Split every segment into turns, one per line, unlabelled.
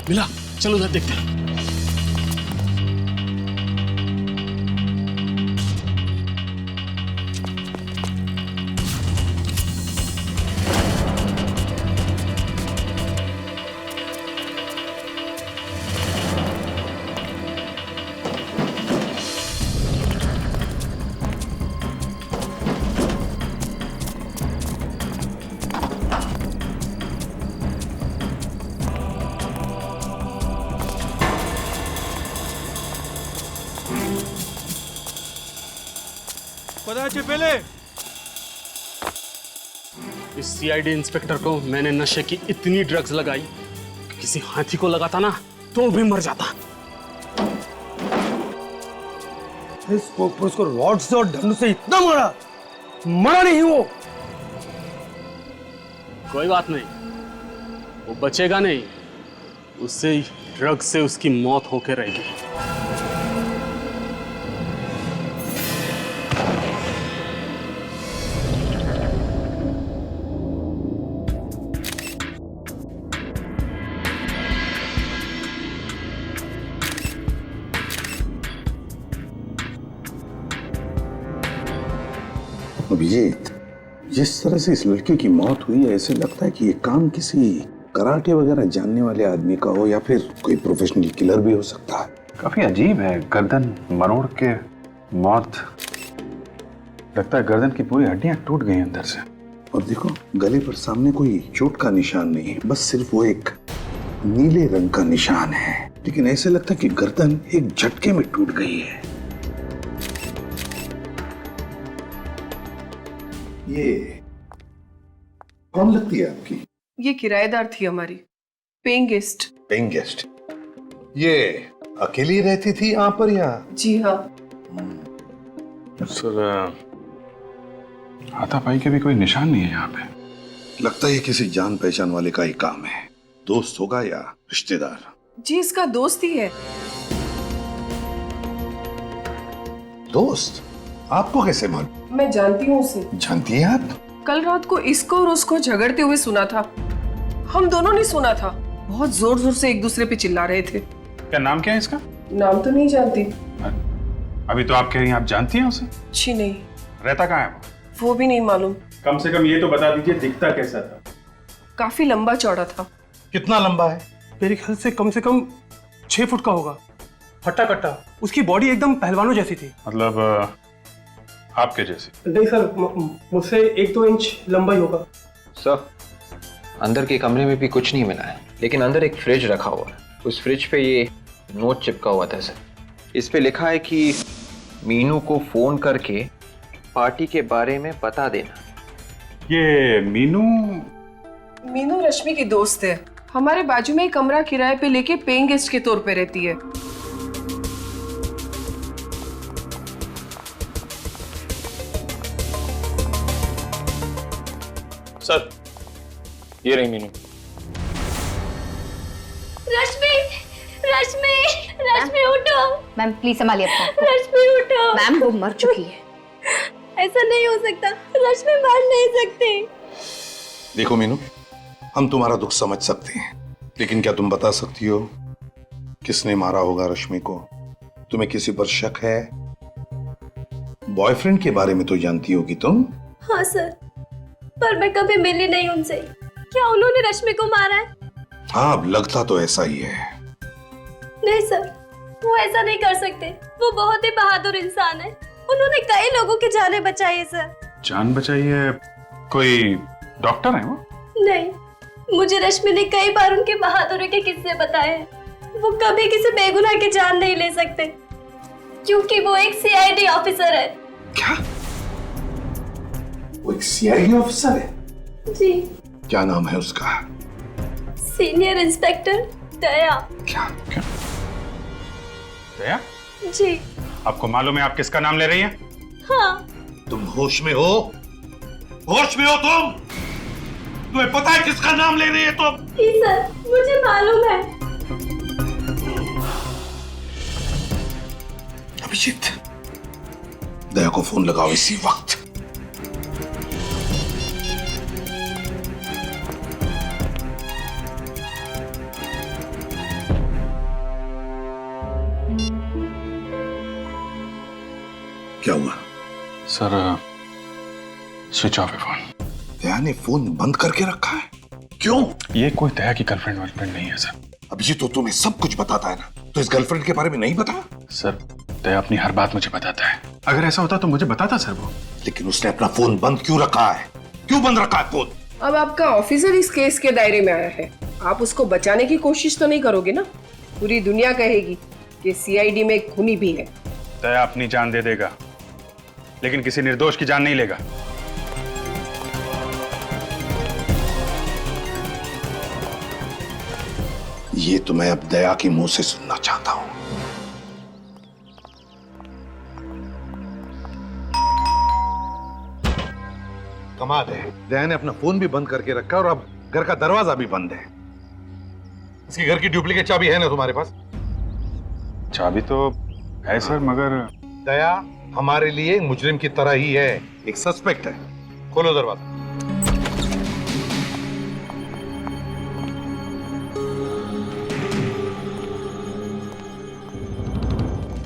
मिला, चलो उधर देखते हैं।
पहले
इस सीआईडी इंस्पेक्टर को मैंने नशे की इतनी ड्रग्स लगाई कि किसी हाथी को लगाता ना तो भी मर जाता।
उसको रॉड से और डंडों से इतना मारा, मरा नहीं वो।
कोई बात नहीं, वो बचेगा नहीं, उससे ड्रग्स से उसकी मौत होके रहेगी।
अभिजीत, जिस तरह से इस लड़के की मौत हुई है, ऐसे लगता है कि ये काम किसी कराटे वगैरह जानने वाले आदमी का हो या फिर कोई प्रोफेशनल किलर भी हो सकता है।
काफी अजीब है, गर्दन मरोड़ के मौत। लगता है गर्दन की पूरी हड्डियां टूट गई अंदर से।
और देखो, गले पर सामने कोई चोट का निशान नहीं है, बस सिर्फ वो एक नीले रंग का निशान है। लेकिन ऐसे लगता है कि गर्दन एक झटके में टूट गई है। ये कौन लगती है आपकी?
ये किराएदार थी हमारी, पेइंग गेस्ट।
Paying guest? ये अकेली रहती थी यहाँ पर या?
जी हाँ।
सर, हाथापाई के भी कोई निशान नहीं है यहाँ पे।
लगता है ये किसी जान पहचान वाले का ही काम है। दोस्त होगा या रिश्तेदार?
जी, इसका दोस्त ही है।
दोस्त? आपको कैसे मालूम?
मैं जानती हूँ उसे।
जानती है आप?
कल रात को इसको और उसको झगड़ते हुए सुना था। हम दोनों ने सुना था। बहुत जोर जोर से एक दूसरे पे चिल्ला रहे थे।
क्या नाम क्या है इसका?
नाम तो नहीं जानती।
अभी तो आप कह रही हैं आप जानती हैं उसे?
जी नहीं।
रहता कहाँ है
वो भी नहीं मालूम।
कम से कम ये तो बता दीजिए, दिखता कैसा था?
काफी लंबा चौड़ा था।
कितना लंबा है?
मेरे ख्याल से कम 6 फुट का होगा। हट्टा कट्टा, उसकी बॉडी एकदम पहलवानों जैसी थी।
मतलब आपके जैसी?
नहीं सर, मुझसे 1-2 इंच लंबा ही होगा।
सर, अंदर के कमरे में भी कुछ नहीं मिला है, लेकिन अंदर एक फ्रिज रखा हुआ है। उस फ्रिज पे ये नोट चिपका हुआ था सर। इस पे लिखा है कि मीनू को फोन करके पार्टी के बारे में बता देना।
ये मीनू
रश्मि की दोस्त है। हमारे बाजू में एक कमरा किराए पे लेके पेइंग गेस्ट के तौर पे रहती है।
सर, ये रही मीनू।
रश्मि, रश्मि, रश्मि उठो।
मैम प्लीज संभालिए अपने आप को।
रश्मि उठो।
मैम वो मर चुकी है।
ऐसा नहीं हो सकता, रश्मि मर नहीं सकती।
देखो मीनू, हम तुम्हारा दुख समझ सकते हैं, लेकिन क्या तुम बता सकती हो किसने मारा होगा रश्मि को? तुम्हें किसी पर शक है? बॉयफ्रेंड के बारे में तो जानती होगी तुम।
हाँ सर, पर मैं कभी मिली नहीं उनसे। क्या उन्होंने रश्मि को मारा है?
हाँ, अब लगता तो ऐसा ही है।
नहीं सर, वो ऐसा नहीं कर सकते। वो बहुत ही बहादुर इंसान है। उन्होंने कई लोगों की जानें बचाई है सर।
जान बचाई है? कोई डॉक्टर है वो?
नहीं, मुझे रश्मि ने कई बार उनके बहादुरी के किस्से बताए हैं। वो कभी किसी बेगुनाह की जान नहीं ले सकते, क्योंकि वो एक सीआईडी ऑफिसर है।
क्या? वो एक सीआईडी ऑफिसर है?
जी।
क्या नाम है उसका?
सीनियर इंस्पेक्टर दया।
क्या?
दया?
जी।
आपको मालूम है आप किसका नाम ले रही हैं?
हाँ।
तुम होश में हो? होश में हो तुम? तुम्हें पता है किसका नाम ले रही है तुम?
जी सर, मुझे मालूम है।
अभिजीत, दया को फोन लगाओ इसी वक्त। क्या हुआ?
सर स्विच ऑफ है फोन।
दया ने फोन बंद करके रखा है? क्यों?
ये कोई दया की गर्लफ्रेंड वर्लफ्रेंड नहीं है सर।
अभिजीत तो तुम्हें सब कुछ बताता है ना, तो इस गर्लफ्रेंड के बारे में नहीं बता?
सर दया अपनी हर बात मुझे बताता है। अगर ऐसा होता तो मुझे बताता सर वो।
लेकिन उसने अपना फोन बंद क्यों रखा है? क्यों बंद रखा है फोन?
अब आपका ऑफिसर इस केस के दायरे में आया है, आप उसको बचाने की कोशिश तो नहीं करोगे ना? पूरी दुनिया कहेगी कि सीआईडी में एक खूनी भी है।
दया अपनी जान दे देगा, लेकिन किसी निर्दोष की जान नहीं लेगा।
ये तो मैं अब दया के मुंह से सुनना चाहता हूं। कमाल है, दया ने अपना फोन भी बंद करके रखा और अब घर का दरवाजा भी बंद है। इसके घर की डुप्लीकेट चाबी है ना तुम्हारे पास?
चाबी तो है सर, मगर
दया हमारे लिए मुजरिम की तरह ही है, एक सस्पेक्ट है। खोलो दरवाजा।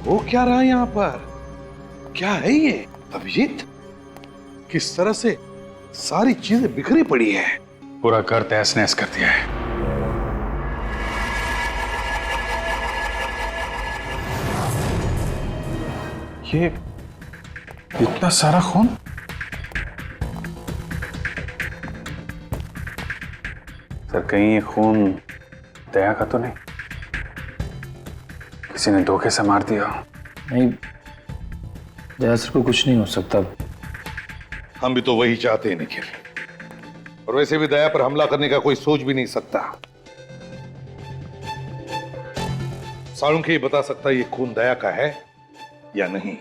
वो क्या रहा यहाँ पर? क्या है ये अभिजीत? किस तरह से सारी चीजें बिखरी पड़ी है।
पूरा घर तहस नहस कर दिया है। ये इतना सारा खून? सर कहीं ये खून दया का तो नहीं? किसी ने धोखे से मार दिया?
नहीं, दया सर को कुछ नहीं हो सकता।
हम भी तो वही चाहते हैं निखिल, और वैसे भी दया पर हमला करने का कोई सोच भी नहीं सकता। साळुंखे ही बता सकता ये खून दया का है या नहीं।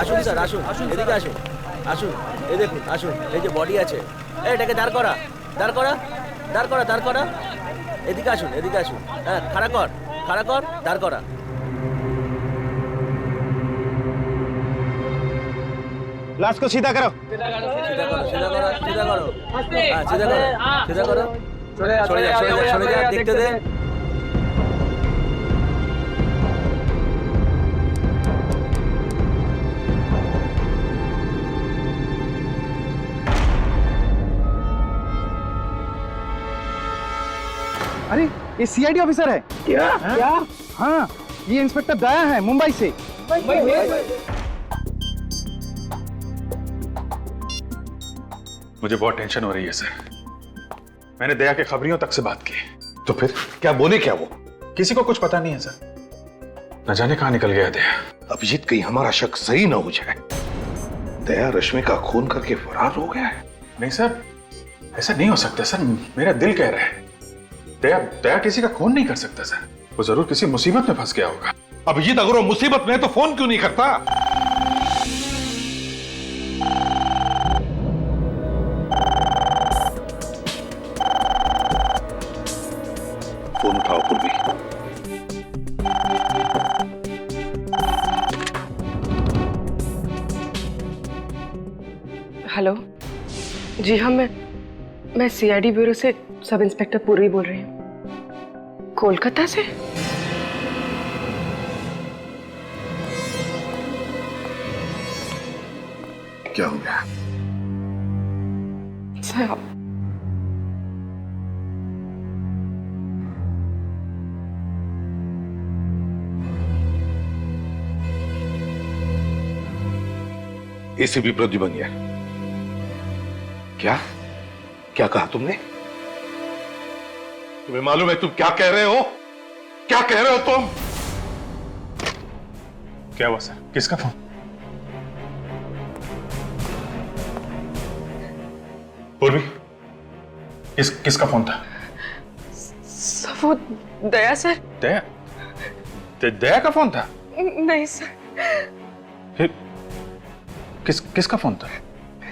আসুন স্যার, আসুন, এদিকে আসুন, আসুন, এই দেখুন, আসুন, এই যে বডি আছে, এটাকে দাঁড় করা, দাঁড় করা, দাঁড় করা, দাঁড় করা, এদিকে আসুন, এদিকে আসুন, হ্যাঁ, খাড়া কর, দাঁড় করা।
लाश को सीधा करो।
सीधा करो, सीधा करो, सीधा करो, सीधा करो, हाँ, सीधा करो, सीधा करो, सरे जा, देखते दे।
अरे ये सीआईडी ऑफिसर है। क्या? हाँ, ये इंस्पेक्टर दया है, मुंबई से।
मुझे बहुत टेंशन हो रही है सर। मैंने दया के खबरियों तक से बात की।
तो फिर क्या बोले? क्या वो?
किसी को कुछ पता नहीं है सर। न जाने कहां निकल गया दया।
अभिजीत कहीं हमारा शक सही ना हो जाए, दया रश्मि का खून करके फरार हो गया है।
नहीं सर, ऐसा नहीं हो सकता सर। मेरा दिल कह रहा है दया किसी का खून नहीं कर सकता सर। वो जरूर किसी मुसीबत में फंस गया होगा।
अभिजीत अगर वो मुसीबत में है तो फोन क्यों नहीं करता? फोन उठाओ पूर्वी।
हेलो जी हाँ, मैं सीआईडी ब्यूरो से सब इंस्पेक्टर पूर्वी बोल रही हूँ। कोलकाता से?
क्या हो गया?
सर
एसीपी प्रद्युमन, क्या क्या कहा तुमने? तुम्हें मालूम है तुम क्या कह रहे हो? क्या कह रहे हो तुम?
क्या हुआ सर? किसका फोन? पूर्वी, किसका फोन था?
वो दया सर।
दया? दया का फोन था?
नहीं सर।
फिर किसका फोन था?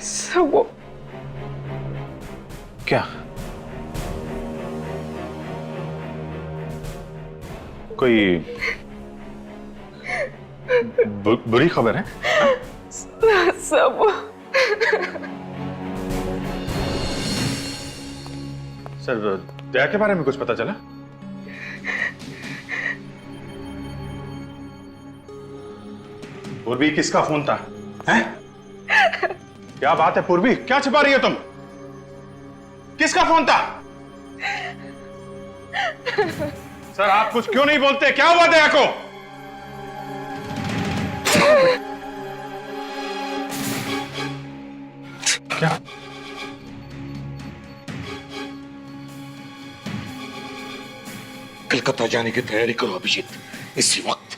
सर वो
क्या? कोई बुरी खबर है?
सब
सर, दया के बारे में कुछ पता चला? पूर्वी, किसका फोन था? हैं? क्या बात है पूर्वी, क्या छिपा रही है तुम? किसका फोन था? सर, आप कुछ क्यों नहीं बोलते? क्या हुआ दया को? क्या?
कलकत्ता जाने की तैयारी करो अभिजीत, इसी वक्त।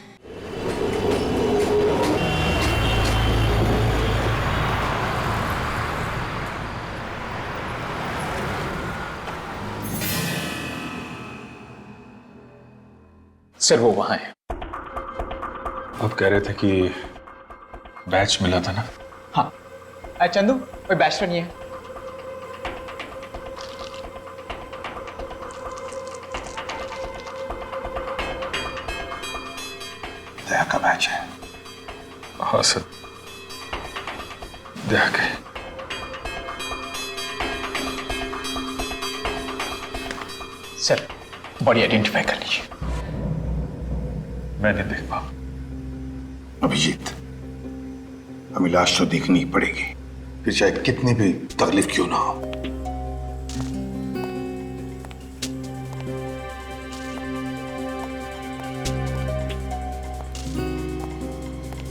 सर वो वहां है।
आप कह रहे थे कि बैच मिला था ना?
हाँ चंदू, कोई बैच तो नहीं है।
दया का बैच है।
हाँ सर, दया के।
सर बॉडी आइडेंटिफाई कर लीजिए।
मैं नहीं देख पाऊं।
अभिजीत, हमें लाश तो देखनी ही पड़ेगी, फिर चाहे कितनी भी तकलीफ क्यों ना हो।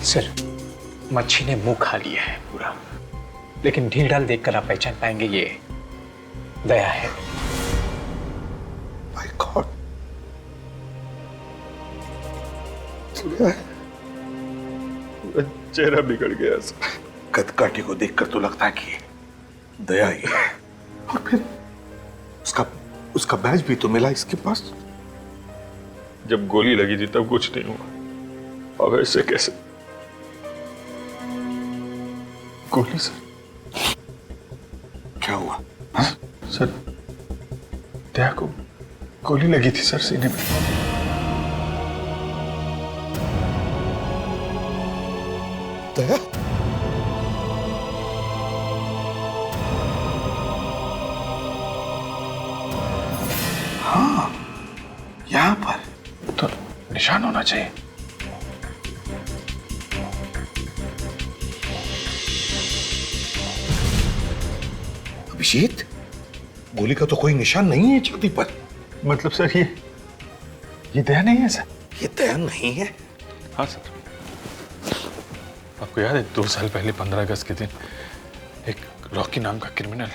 सर मच्छी ने मुंह खा लिया है पूरा, लेकिन ढील ढाल देखकर आप पहचान पाएंगे ये दया है।
माय गॉड,
चेहरा बिगड़ गया सर।
कदकाठी को देखकर तो लगता है कि दया ही है, और फिर उसका बैज भी तो मिला इसके पास।
जब गोली लगी थी तब कुछ नहीं हुआ, अब ऐसे कैसे? गोली सर?
क्या हुआ?
सर, दया को गोली लगी थी सर, सीने में।
दया? हाँ, यहां पर
तो निशान होना चाहिए।
अभिजीत, गोली का तो कोई निशान नहीं है छाती पर।
मतलब सर ये दया नहीं है सर?
ये दया नहीं है?
हाँ सर। आपको याद है 2 साल पहले 15 अगस्त के दिन एक रॉकी नाम का क्रिमिनल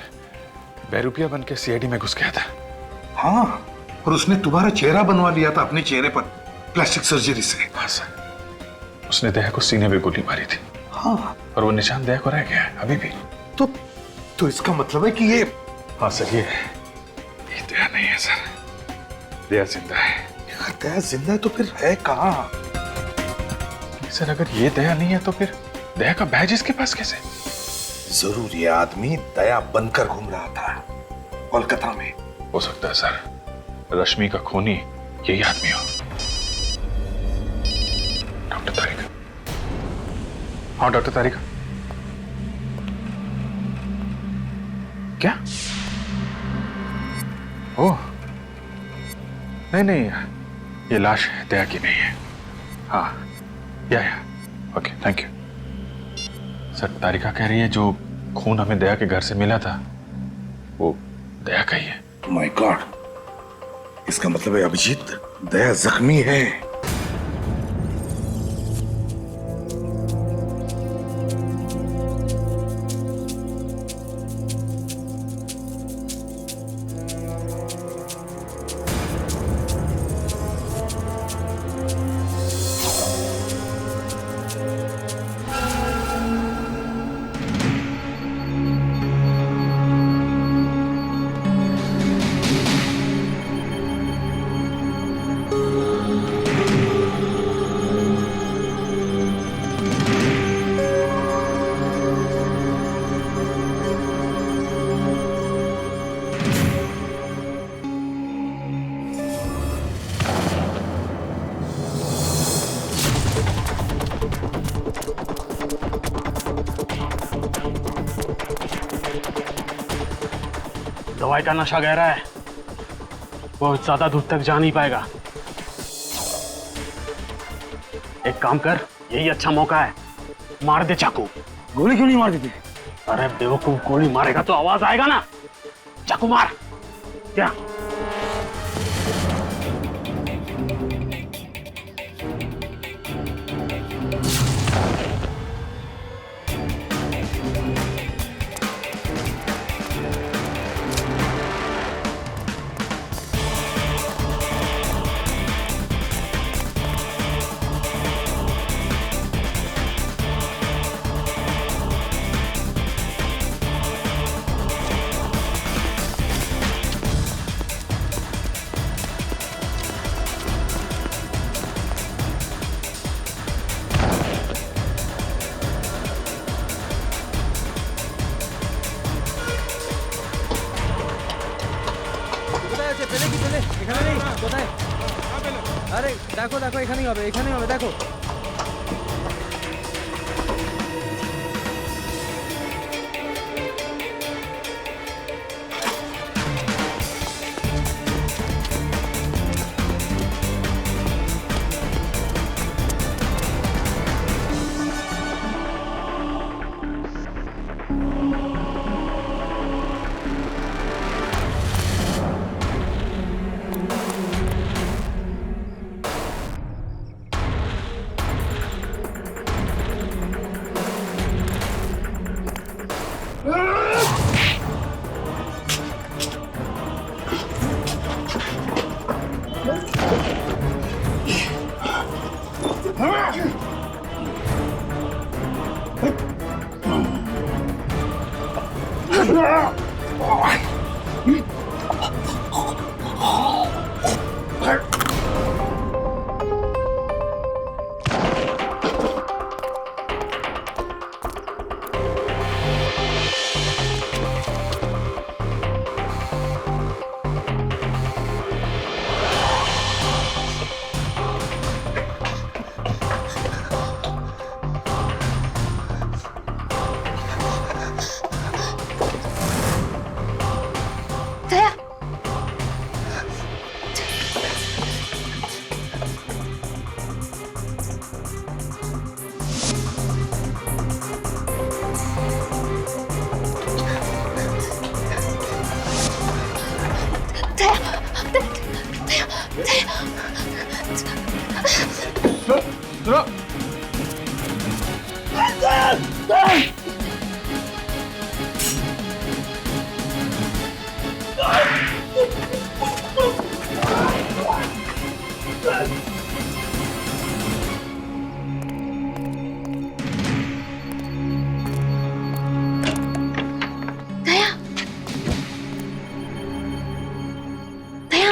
बेरुपिया बन के सीआईडी में घुस गया था?
हाँ, और उसने तुम्हारा चेहरा बनवा लिया था अपने चेहरे पर प्लास्टिक सर्जरी से।
हाँ सर, उसने दया को सीने में गोली मारी थी।
हाँ,
और वो निशान दया को रह गया है अभी भी।
तो इसका मतलब है कि ये...
हाँ सर, ये दया नहीं है सर, दया जिंदा है।
यार, दया जिंदा है तो फिर है कहाँ?
सर अगर ये दया नहीं है तो फिर दया का बैज इसके पास कैसे?
जरूर ये आदमी दया बनकर घूम रहा था कोलकाता में।
हो सकता है सर, रश्मि का खूनी यही आदमी हो। डॉक्टर तारिका। हाँ डॉक्टर तारिका। क्या? ओह नहीं, ये लाश दया की नहीं है। हाँ या ओके, थैंक यू सर। तारिका कह रही है जो खून हमें दया के घर से मिला था वो दया का ही है।
माय गॉड, इसका मतलब है अभिजीत, दया जख्मी है।
दवाई का नशा गहरा है, वो ज्यादा दूर तक जा नहीं पाएगा। एक काम कर, यही अच्छा मौका है, मार दे चाकू।
गोली क्यों नहीं मार देते?
अरे बेवकूफ, गोली मारेगा तो आवाज आएगा ना। चाकू मार। क्या?
আরে দেখো দেখো, এখানেই হবে, এখানেই হবে, দেখো।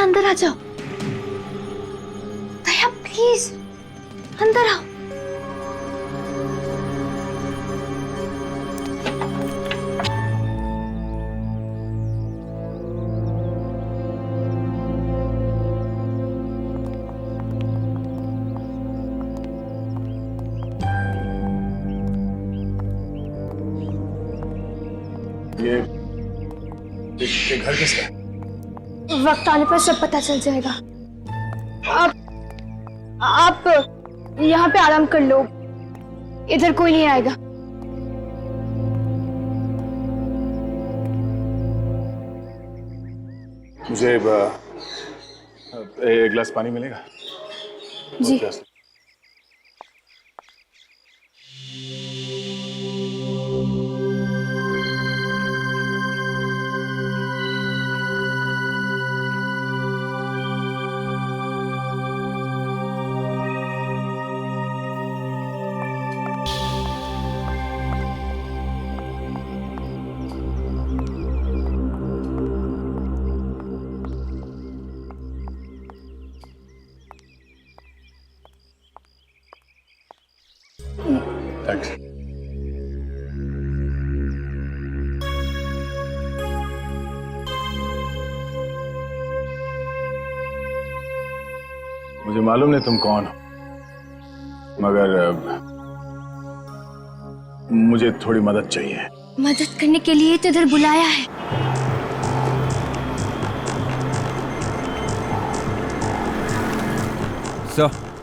अंदर आ जाओ। दया प्लीज अंदर आओ।
ये घर किसका है?
वक्त आने पर सब पता चल जाएगा। आप यहाँ पे आराम कर लो, इधर कोई नहीं आएगा।
मुझे एक गिलास पानी मिलेगा?
जी।
थैंक्स। मुझे मालूम नहीं तुम कौन हो, मगर मुझे थोड़ी मदद चाहिए।
मदद करने के लिए तो इधर बुलाया है।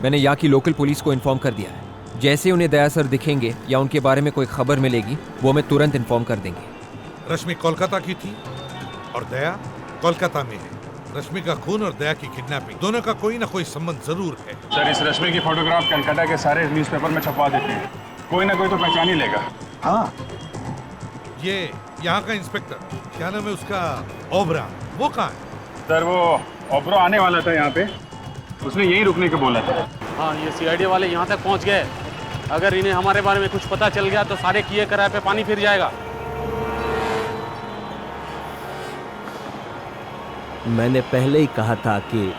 मैंने यहाँ की लोकल पुलिस को इन्फॉर्म कर दिया है। जैसे उन्हें दया सर दिखेंगे या उनके बारे में कोई खबर मिलेगी वो हमें तुरंत इन्फॉर्म कर देंगे।
रश्मि कोलकाता की थी और दया कोलकाता में है। रश्मि का खून और दया की किडनैपिंग दोनों का कोई ना कोई संबंध जरूर है।
सर इस रश्मि की फोटोग्राफ कलकत्ता के सारे न्यूज़पेपर में छपवा देते हैं, कोई ना कोई तो पहचान ही लेगा।
हाँ,
ये यहाँ का इंस्पेक्टर, क्या नाम है उसका, ओबरा, वो कहाँ है?
सर वो ओब्रो आने वाला था यहाँ पे, उसने यहीं रुकने को बोला था।
हाँ, ये सीआईडी वाले यहाँ तक पहुँच गए। अगर इन्हें हमारे बारे में कुछ पता चल गया तो सारे किए कराए पे पानी फिर जाएगा।
मैंने पहले ही कहा था कि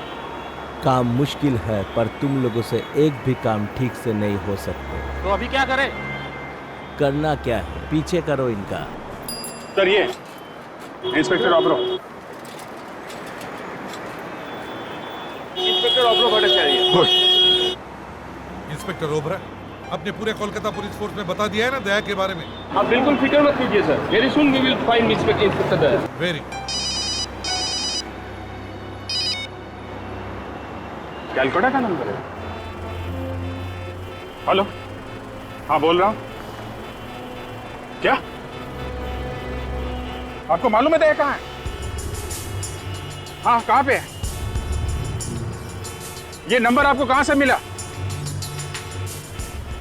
काम मुश्किल है, पर तुम लोगों से एक भी काम ठीक से नहीं हो सकते।
तो अभी क्या करें?
करना क्या है, पीछे करो इनका।
सर ये inspector Obro.
Inspector Obro Bhattacharya.
Good.
Inspector Obra, अपने पूरे कोलकाता पुलिस फोर्स में बता दिया है ना दया के बारे में?
आप बिल्कुल फिक्र मत कीजिए sir, very soon we will find inspector Daya.
Very.
Calcutta का नंबर है। हेलो, हाँ बोल रहा हूँ। क्या आपको मालूम है दया कहाँ है? हाँ, कहाँ पे है? ये नंबर आपको कहाँ से मिला?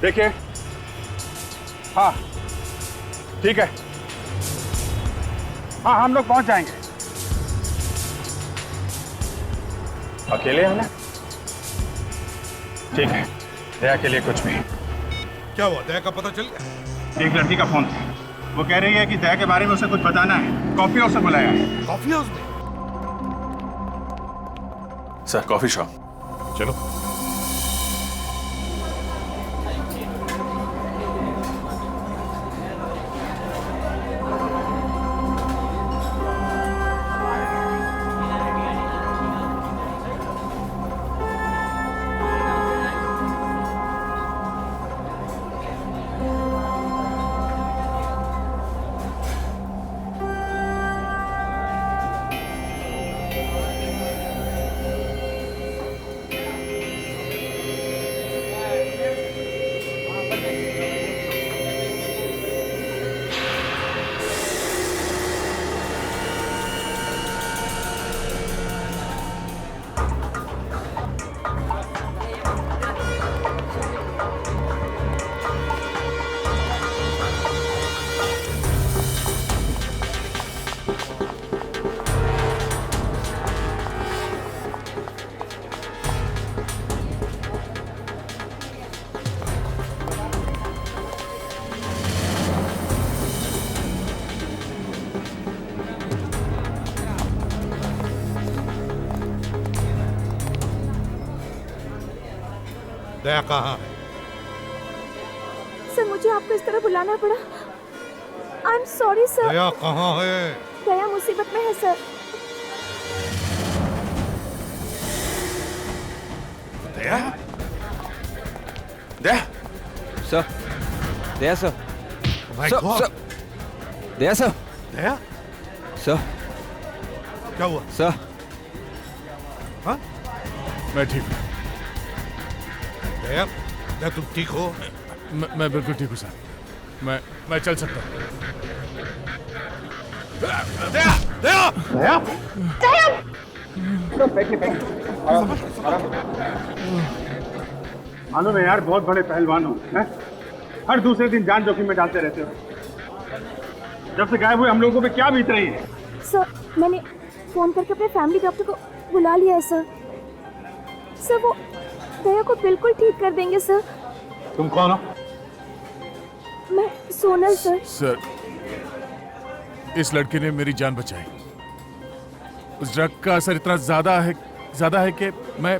देखिए, हाँ ठीक है, हाँ हम लोग पहुंच जाएंगे। अकेले आना? ठीक है, दया के लिए कुछ भी।
क्या हुआ, दया का पता चल गया?
एक लड़की का फोन था, वो कह रही है कि दया के बारे में उसे कुछ बताना है, कॉफी हाउस से बुलाया है।
कॉफी हाउस में?
Sir coffee shop.
चलो। दया कहाँ है?
सर मुझे आपको इस तरह बुलाना पड़ा। I am sorry sir.
Daya कहाँ है?
दया मुसीबत में है sir.
Daya?
Daya sir, Daya sir,
My
sir,
God!
Sir, Daya sir,
Daya?
Sir,
क्या हुआ?
सर,
हाँ?
मैं ठीक हूँ।
दया, दया तुम ठीक हो?
मैं बिल्कुल ठीक हूँ सर, मैं चल सकता हूँ।
दया! दया!
दया! मालूम है यार, बहुत बड़े पहलवान हो, हैं? हर दूसरे दिन जान जोखिम में डालते रहते हो। जब से गायब हुए हम लोगों पे क्या बीत रही है?
सर मैंने फोन करके अपने फैमिली डॉक्टर को बुला लिया है सर। सर वो दया को बिल्कुल ठीक कर देंगे सर।
तुम कौन हो?
मैं सोनल सर।
सर इस लड़के ने मेरी जान बचाई। उस ड्रग का असर इतना ज्यादा है कि मैं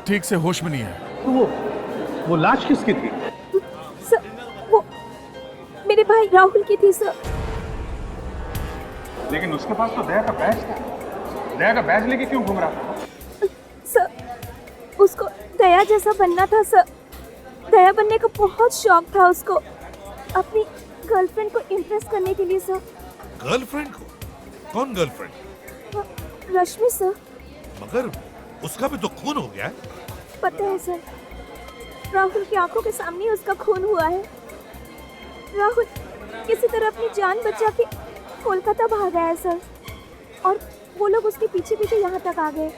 ठीक से होश में नहीं आया।
तो वो लाश किसकी थी?
सर वो मेरे भाई राहुल की थी सर।
लेकिन उसके पास तो दया का बैज था। दया का बैज लेके क्यों घूम रहा था?
सर उसको दया जैसा बनना था सर। दया बनने का बहुत शौक था उसको, अपनी गर्लफ्रेंड को इम्प्रेस करने के लिए सर।
गर्लफ्रेंड को? कौन गर्लफ्रेंड?
रश्मि सर।
मगर उसका भी तो खून हो गया है।
पता है सर, राहुल की आंखों के सामने ही उसका खून हुआ है। राहुल किसी तरह अपनी जान बचा के कोलकाता भागा है सर, और वो लोग उसके पीछे पीछे यहाँ तक आ गए।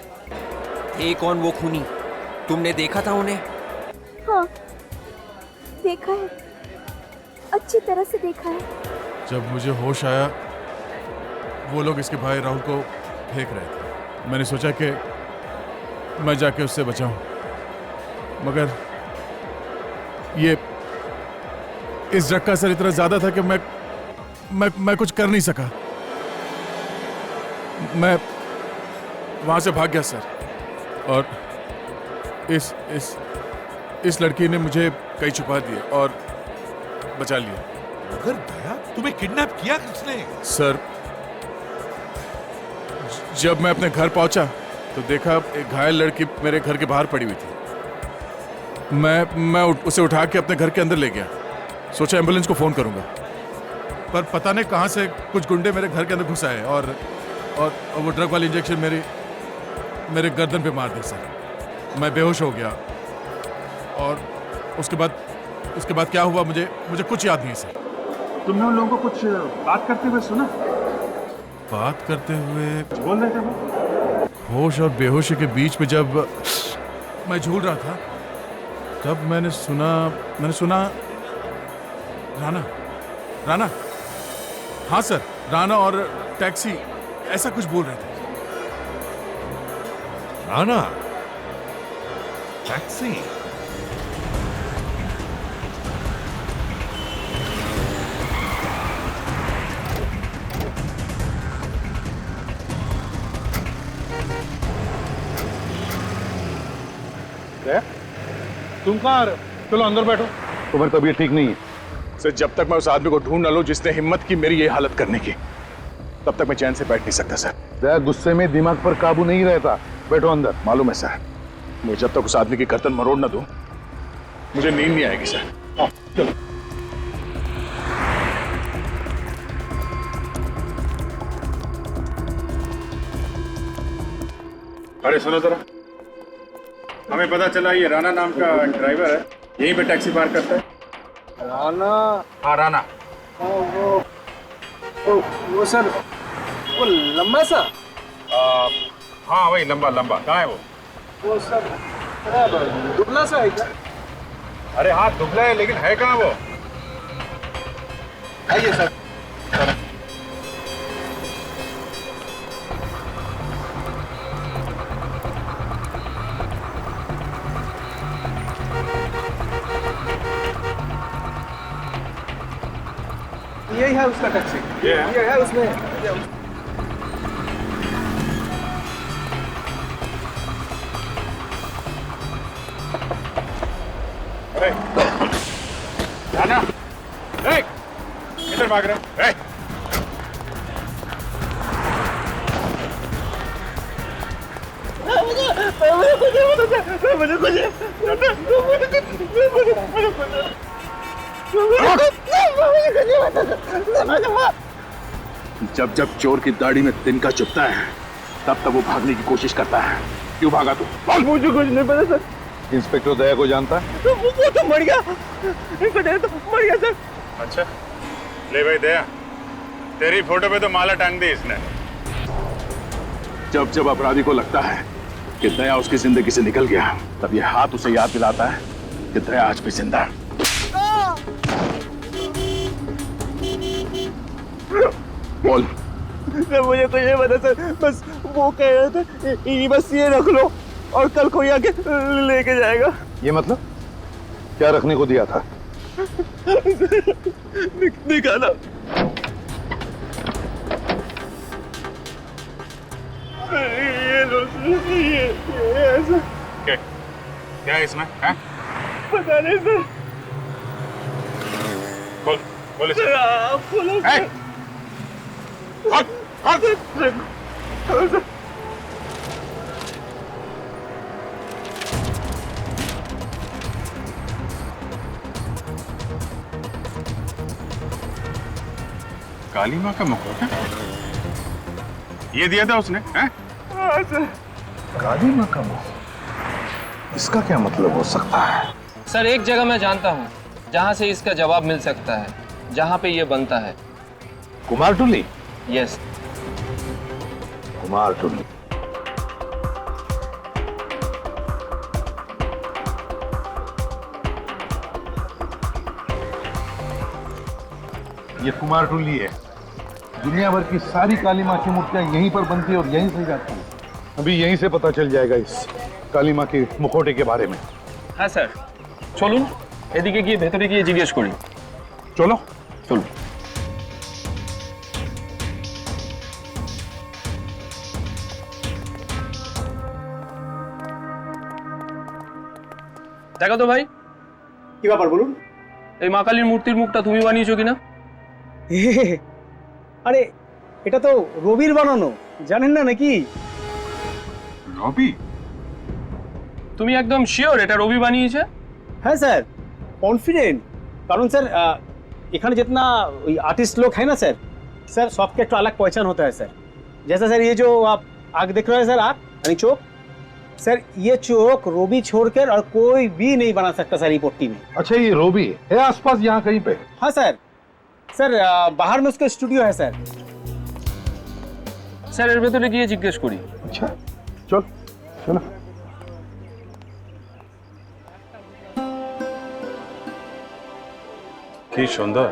ये कौन वो खूनी? तुमने देखा था उन्हें?
हाँ, देखा है, अच्छी तरह से देखा है।
जब मुझे होश आया वो लोग इसके भाई राहुल को फेंक रहे थे। मैंने सोचा कि मैं जाके उससे बचाऊं, मगर ये इस ड्रग का असर इतना ज्यादा था कि मैं कुछ कर नहीं सका। मैं वहां से भाग गया सर, और इस लड़की ने मुझे कहीं छुपा दिया और बचा लिया।
मगर दया, तुम्हें किडनैप किया किसने?
सर, जब मैं अपने घर पहुंचा तो देखा एक घायल लड़की मेरे घर के बाहर पड़ी हुई थी। मैं उसे उठा के अपने घर के अंदर ले गया। सोचा एम्बुलेंस को फोन करूंगा, पर पता नहीं कहां से कुछ गुंडे मेरे घर के अंदर घुस आए और वो ड्रग वाली इंजेक्शन मेरे गर्दन पे मार दी सर। मैं बेहोश हो गया, और उसके बाद क्या हुआ मुझे कुछ याद नहीं सर।
तुमने उन लोगों को कुछ बात करते हुए सुना?
बात करते हुए
बोल रहे थे वो?
होश और बेहोशी के बीच में जब मैं झूल रहा था, तब मैंने सुना राना, हाँ सर, राना और टैक्सी ऐसा कुछ बोल रहे थे।
राना, टैक्सी।
तुम कहाँ आ रहे हो? चलो अंदर बैठो।
तुम्हारी तबीयत ठीक नहीं है।
सर, जब तक मैं उस आदमी को ढूंढ न लूं जिसने हिम्मत की मेरी ये हालत करने की, तब तक मैं चैन से बैठ नहीं सकता सर।
दया, गुस्से में दिमाग पर काबू नहीं रहता। बैठो अंदर।
मालूम है सर, मुझे जब तक उस आदमी की गर्दन मरोड़ न दूं, मुझे नींद नहीं आएगी सर।
चलो। अरे सुनो जरा, हमें पता चला ये राणा नाम का ड्राइवर है, यहीं पे टैक्सी पार्क करता है।
राणा?
हाँ, राणा।
वो सर, वो लंबा सा?
हाँ वही लंबा। कहाँ है वो?
वो सर दुबला सा है क्या?
अरे हाँ दुबला है, लेकिन है कहाँ वो?
आइए सर। यही है उसका टैक्सी। ये है उसमें।
राणा, किधर भाग रहे हैं?
जब चोर की दाढ़ी में तिनका चुभता है, तब तक वो भागने की कोशिश करता है। क्यों भागा तू?
मुझे कुछ नहीं पता सर।
इंस्पेक्टर दया को जानता है?
वो तो मर गया। इंस्पेक्टर तो मर गया सर।
अच्छा, ले भाई दया, तेरी फोटो पे तो माला टांग दी इसने।
जब अपराधी को लगता है कि दया उसकी जिंदगी से निकल गया, तब ये हाथ उसे याद दिलाता है कि दया आज भी जिंदा है। बोल।
मुझे तो ये पता सर, बस वो कह रहे थे बस ये रख लो और कल कोई आके लेके जाएगा।
ये मतलब क्या रखने को दिया था?
निकाला। ये लो, ये ऐसा।
क्या है इसमें? है?
पता नहीं सर।
बोल
सर, आप बोलो सर।
काली माँ का मुकुट है? ये दिया था उसने? हैं?
काली माँ का मुकुट? इसका क्या मतलब हो सकता है?
सर एक जगह मैं जानता हूँ जहाँ से इसका जवाब मिल सकता है, जहाँ पे ये बनता है।
कुमारटुली?
यस।
कुमारटुली। ये कुमारटुली है। दुनिया भर की सारी काली माँ की मूर्तियां यहीं पर बनती है और यहीं से जाती है। अभी यहीं से पता चल जाएगा इस काली माँ के मुखौटे के बारे में।
हाँ सर, चलून এদিকে গিয়ে ভেতরে গিয়ে জিজ্ঞেস করি।
चलो
চলুন। দেখো তো ভাই,
কি ব্যাপার বলুন?
এই মা কালীর মূর্তির মুখটা তুমি বানিয়েছো কিনা?
আরে এটা তো রবির বানানো, জানেন না নাকি?
রবি?
তুমি একদম শিওর এটা রবি বানিয়েছে?
হ্যাঁ স্যার, कॉन्फिडेंट। कारण सर इखाने जितना आर्टिस्ट लोग हैं ना सर, सबके एक अलग पहचान होता है सर। जैसा सर ये जो आप आग देख रहे हैं सर, आग यानी चौक, सर ये चौक रोबी छोड़कर और कोई भी नहीं बना सकता सर ये पट्टी में।
अच्छा, ये रोबी है आसपास यहाँ कहीं पे?
हाँ सर, सर बाहर में उसका स्टूडियो है सर।
স্যার এর ভেতরে গিয়ে জিজ্ঞেস করি।
अच्छा चल चलो।
কি সুন্দর,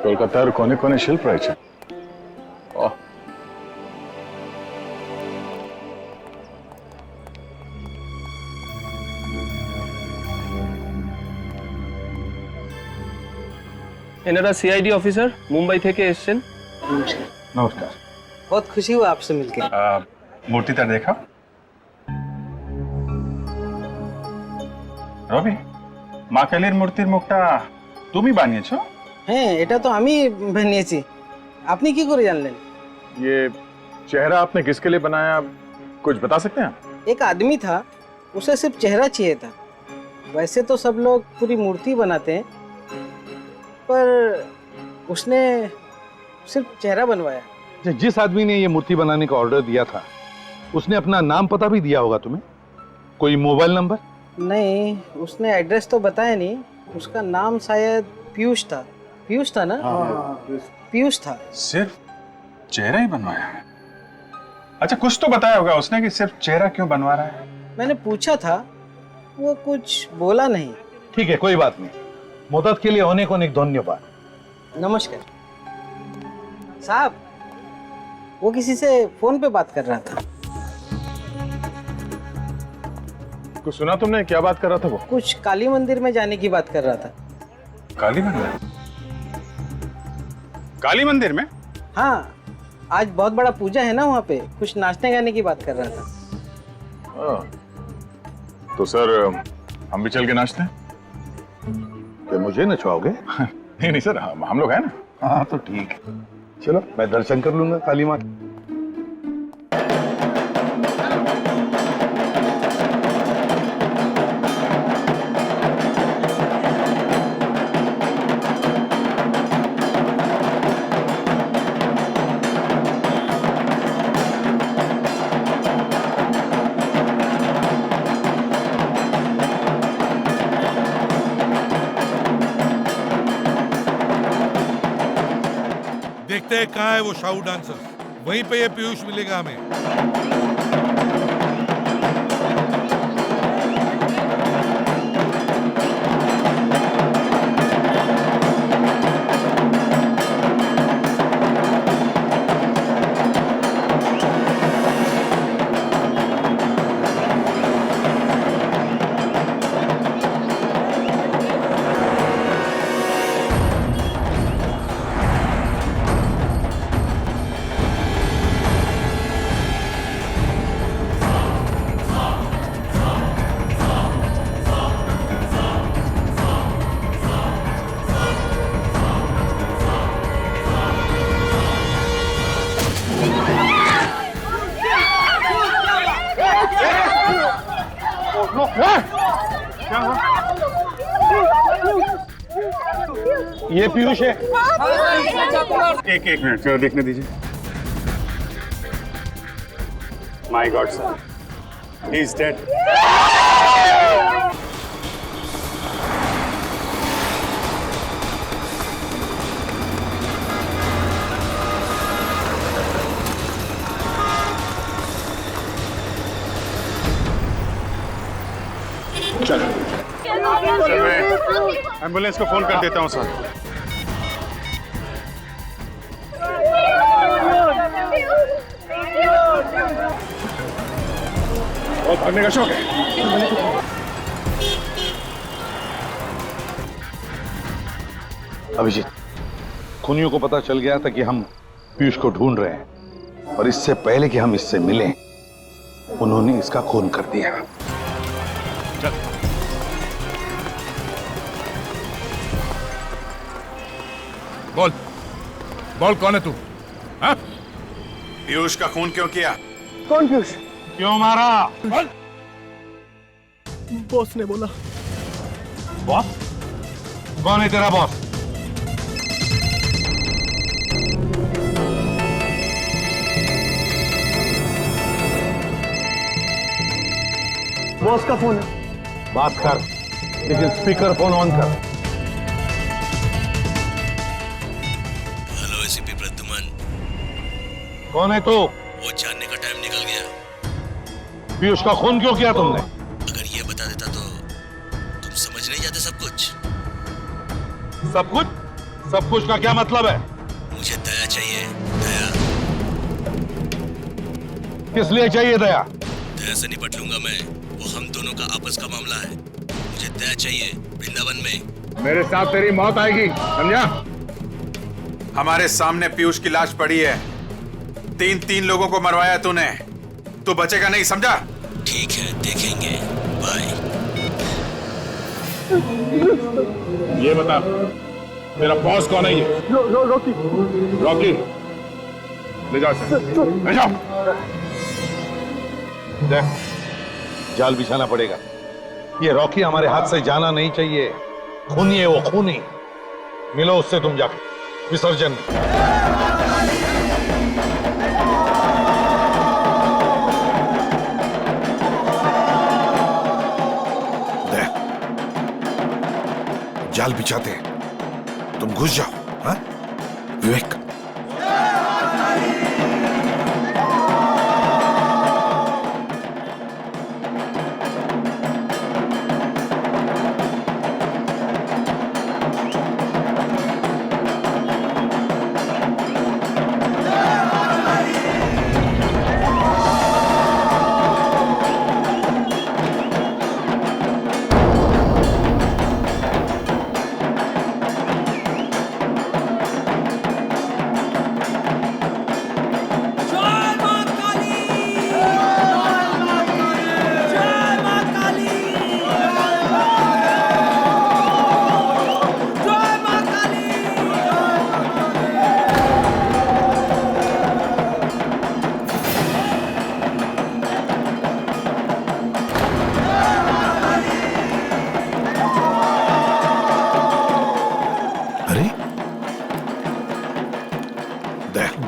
কলকাতার কোণে কোণে শিল্প রয়েছে। ওহ,
এনারা সিআইডি অফিসার, মুম্বাই থেকে এসেছেন।
नमस्कार।
बहुत खुशी हुआ आपसे मिलकर।
মূর্তিটা দেখা। রবি, মা কালীর মূর্তির মুখটা তুমি বানিয়েছো?
হ্যাঁ, এটা তো আমি বানিয়েছি। আপনি কি করে জানলেন?
ये चेहरा आपने किसके लिए बनाया, कुछ बता सकते हैं?
एक आदमी था, उसे सिर्फ चेहरा चाहिए था। वैसे तो सब लोग पूरी मूर्ति बनाते हैं, पर उसने सिर्फ चेहरा बनवाया।
जिस आदमी ने ये मूर्ति बनाने का ऑर्डर दिया था, उसने अपना नाम पता भी दिया होगा तुम्हें? कोई मोबाइल नंबर?
नहीं, उसने एड्रेस तो बताया नहीं। उसका नाम शायद पीयूष था। पीयूष था ना? पीयूष था।
सिर्फ चेहरा ही बनवाया है? अच्छा, कुछ तो बताया होगा उसने कि सिर्फ चेहरा क्यों बनवा रहा है?
मैंने पूछा था, वो कुछ बोला नहीं।
ठीक है, कोई बात नहीं। मदद के लिए अनेक अनेक धन्यवाद।
नमस्कार साहब। वो किसी से फोन पे बात कर रहा था।
कुछ सुना तुमने? क्या बात कर रहा था वो?
कुछ काली मंदिर में जाने की बात कर रहा था।
काली मंदिर? काली मंदिर में?
हाँ, आज बहुत बड़ा पूजा है ना वहाँ पे, कुछ नाचने गाने की बात कर रहा था।
तो सर हम भी चल के नाचते हैं?
क्या मुझे नचवाओगे?
नहीं नहीं सर, हम लोग हैं ना।
हाँ तो ठीक है, चलो मैं दर्शन कर लूंगा काली माँ के।
देखते हैं कहाँ है वो शाहू डांसर, वहीं पे ये पीयूष मिलेगा हमें।
ये पीयूष है।
एक मिनट जरा देखने दीजिए। My God sir,
He is dead. Ambulance को फोन कर देता हूँ सर। और भागने का शौक है।
अभिजीत, खूनियों को पता चल गया था कि हम पीयूष को ढूंढ रहे हैं और इससे पहले कि हम इससे मिलें उन्होंने इसका खून कर दिया।
बोल बोल, कौन है तू? हाँ?
पीयूष का खून क्यों किया?
कौन पीयूष?
क्यों मारा?
बोल।
बॉस ने बोला।
बॉस? कौन है तेरा बॉस?
बॉस का फोन है।
बात कर, लेकिन स्पीकर फोन ऑन कर।
Hello ACP Pradyuman.
कौन है तू?
वो जानने का टाइम निकल गया।
पीयूष का खून क्यों किया तुमने?
अगर ये बता देता तो तुम समझ नहीं जाते सब कुछ।
सब कुछ? सब कुछ का क्या मतलब है?
मुझे दया चाहिए, दया।
किस लिए चाहिए दया?
दया से निपट लूंगा मैं, वो हम दोनों का आपस का मामला है। मुझे दया चाहिए वृंदावन में।
मेरे साथ तेरी मौत आएगी, समझा? हमारे सामने पीयूष की लाश पड़ी है। 3 लोगों को मरवाया तूने, तू बचेगा नहीं, समझा?
ठीक है, देखेंगे। बाय।
ये बता, तेरा बॉस कौन है? ये
रॉकी।
रॉकी, ले जाओ इसे, ले जाओ।
देख, जाल बिछाना पड़ेगा। ये रॉकी हमारे हाथ से जाना नहीं चाहिए। खूनी है वो, खूनी। मिलो उससे तुम जाके विसर्जन।
जाल बिछाते हैं, तुम घुस जाओ। हाँ विवेक?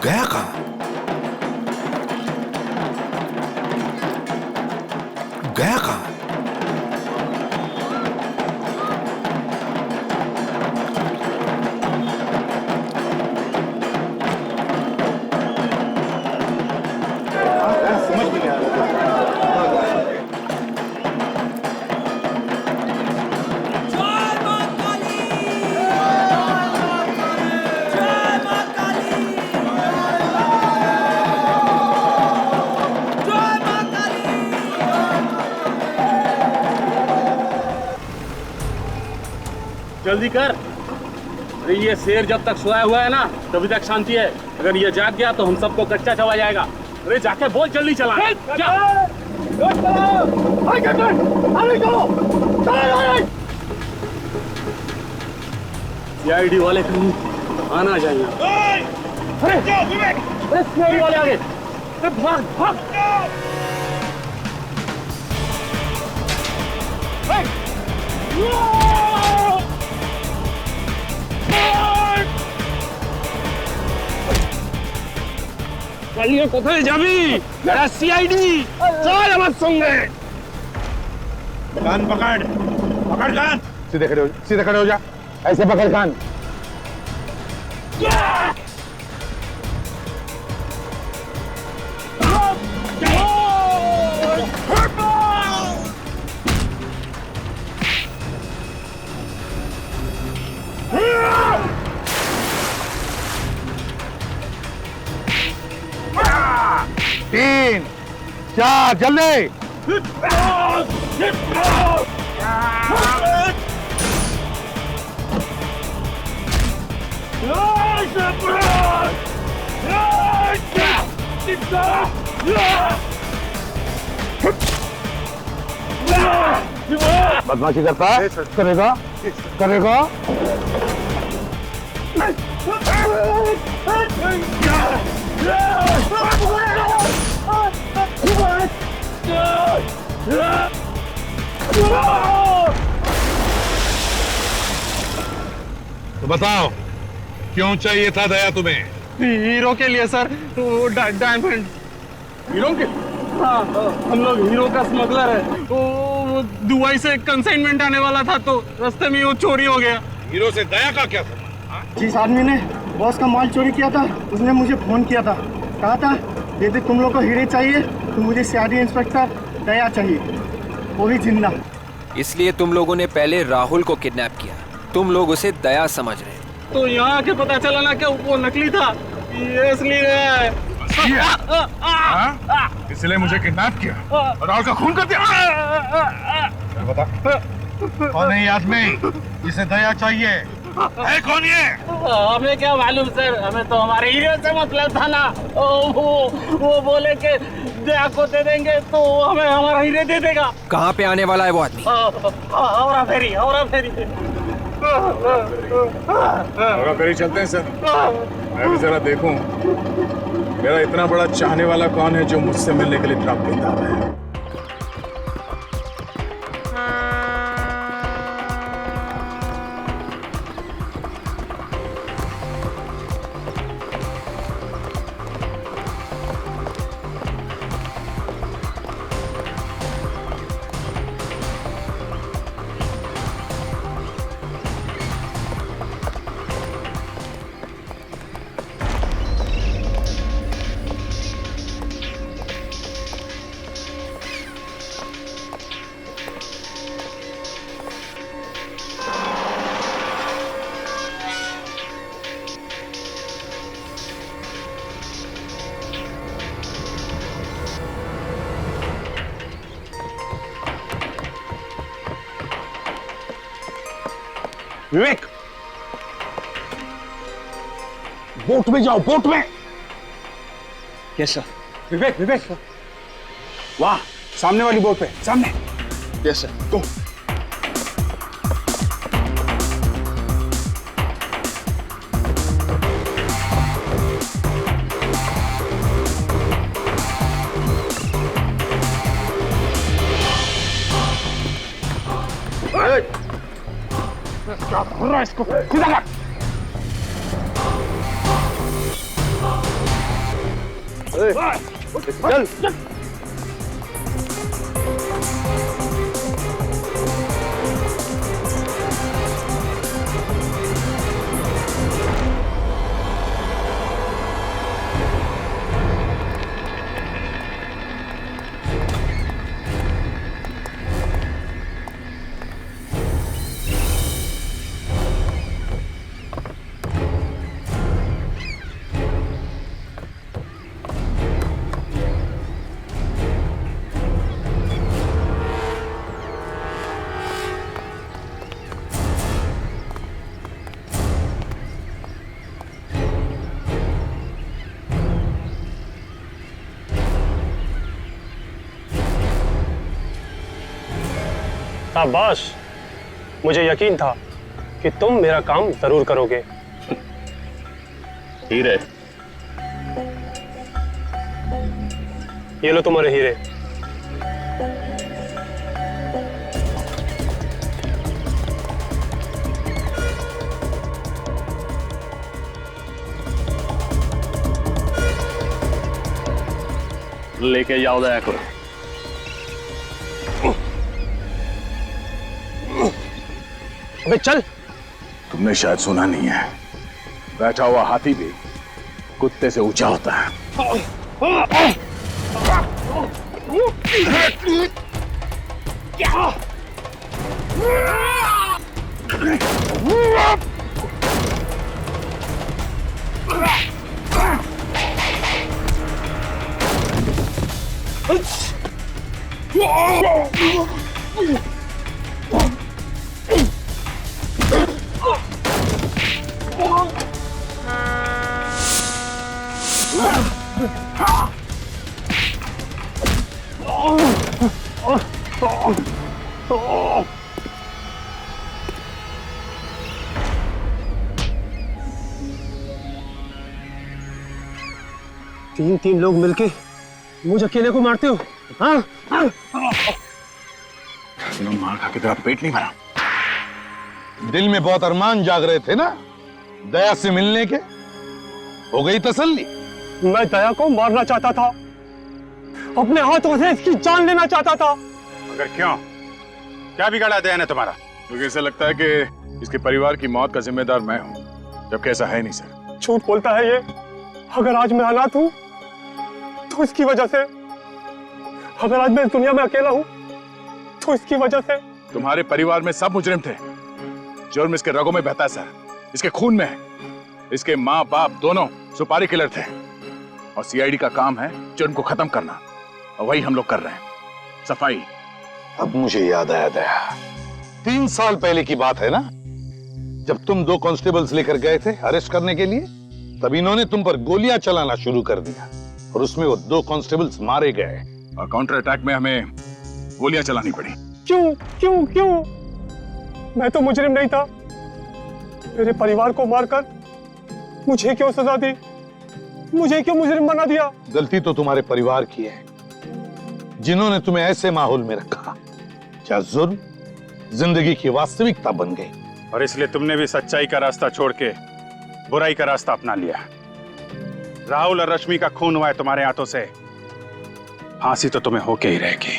गया कहां? गया कहां?
समझ में नहीं आ रहा।
जल्दी कर। अरे ये शेर जब तक सोया हुआ है ना तभी तक शांति है। अगर ये जाग गया तो हम सबको कच्चा चबा जाएगा। अरे जाके बोल जल्दी चला। सीआईडी वाले कहीं आना चाहिए। अरे सीआईडी वाले आगे। भाग भाग। পালিয়ে কোথায় যাবি? এরা সিআইডি, চল আমার সঙ্গে।
कान पकड़, पकड़ कान। सीधे खड़े हो जा, ऐसे पकड़ कान। तीन, चार, जल्दी। बदमाशी करता है? करेगा? करेगा? तो बताओ, क्यों चाहिए था दया तुम्हें?
हीरो के लिए सर, वो डायमंड। हीरो के? हाँ, हम लोग हीरो का स्मगलर है। वो दुबई से कंसाइनमेंट आने वाला था, तो रास्ते में वो चोरी हो गया।
हीरो से दया का क्या संबंध?
जिस आदमी ने बॉस का माल चोरी किया था, उसने मुझे फोन किया था, कहा था यदि तुम लोग को हीरे चाहिए तो मुझे सीआईडी इंस्पेक्टर दया चाहिए, वो भी जिंदा।
इसलिए तुम लोगों ने पहले राहुल को किडनैप किया, तुम लोग उसे दया समझ रहे।
तो यहाँ आके पता चला ना कि वो नकली था, ये इसलिए
इसलिए मुझे किडनैप किया और राहुल का खून कर दिया। बता, कौन है ये आदमी जिसे दया चाहिए? है कौन ये?
हमें क्या मालूम सर, हमें तो हमारे हीरो से मतलब था ना। वो बोले कि दया को दे देंगे तो हमें हमारा हीरे दे देगा।
कहाँ पे आने वाला है वो आदमी?
औरा फेरी, औरा फेरी।
औरा फेरी चलते हैं सर, मैं भी जरा देखूं मेरा इतना बड़ा चाहने वाला कौन है जो मुझसे मिलने के लिए इतना बेताब है।
विवेक, बोट में जाओ, बोट में।
Yes sir.
विवेक, विवेक, वाह, सामने वाली बोट पे, सामने।
Yes sir.
गो। क्या कर रहा है इसको? सीधा कर। चल।
शाबाश, मुझे यकीन था कि तुम मेरा काम जरूर करोगे।
हीरे,
ये लो तुम्हारे हीरे।
लेके जाओ दया को।
अबे चल।
तुमने शायद सुना नहीं है, बैठा हुआ हाथी भी कुत्ते से ऊंचा होता है।
तीन लोग मिलके मुझे अकेले को मारते हो? हाँ?
मार खा के तेरा पेट नहीं भरा? दिल में बहुत अरमान जाग रहे थे ना दया से मिलने के, हो गई तसल्ली?
मैं दया को मारना चाहता था, अपने हाथों से इसकी जान लेना चाहता था।
मगर क्यों? क्या बिगाड़ा दया ने तुम्हारा? मुझे ऐसा लगता है कि इसके परिवार की मौत का जिम्मेदार मैं हूं, जबकि ऐसा है नहीं सर।
झूठ बोलता है ये। अगर आज मैं अनाथ हूं तो इसकी वजह से, अगर आज मैं इस दुनिया में अकेला हूं तो इसकी वजह से।
तुम्हारे परिवार में सब मुजरिम थे। जुर्म इसके रगों में बहता है सर, इसके खून में है। इसके माँ बाप दोनों सुपारी किलर थे और सीआईडी का काम है जुर्म को खत्म करना, और वही हम लोग कर रहे हैं, सफाई।
अब मुझे याद आया दया, 3 साल पहले की बात है ना, जब तुम 2 कांस्टेबल्स लेकर गए थे अरेस्ट करने के लिए, तब इन्होंने तुम पर गोलियां चलाना शुरू कर दिया और उसमें वो 2 कांस्टेबल्स मारे गए
और काउंटर अटैक में हमें गोलियां चलानी पड़ी।
क्यों क्यों क्यों? मैं तो मुजरिम नहीं था। मेरे परिवार को मारकर मुझे क्यों सजा दी? मुझे क्यों मुजरिम बना दिया?
गलती तो तुम्हारे परिवार की है, जिन्होंने तुम्हें ऐसे माहौल में रखा क्या जुर्म जिंदगी की वास्तविकता बन गई।
और इसलिए तुमने भी सच्चाई का रास्ता छोड़ के बुराई का रास्ता अपना लिया। राहुल और रश्मि का खून हुआ है तुम्हारे हाथों से, फांसी तो तुम्हें होके ही रहेगी।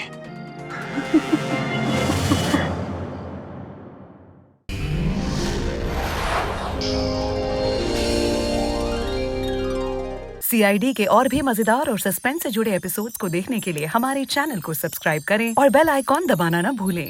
सीआईडी के और भी मजेदार और सस्पेंस से जुड़े एपिसोड्स को देखने के लिए हमारे चैनल को सब्सक्राइब करें और बेल आइकॉन दबाना ना भूलें।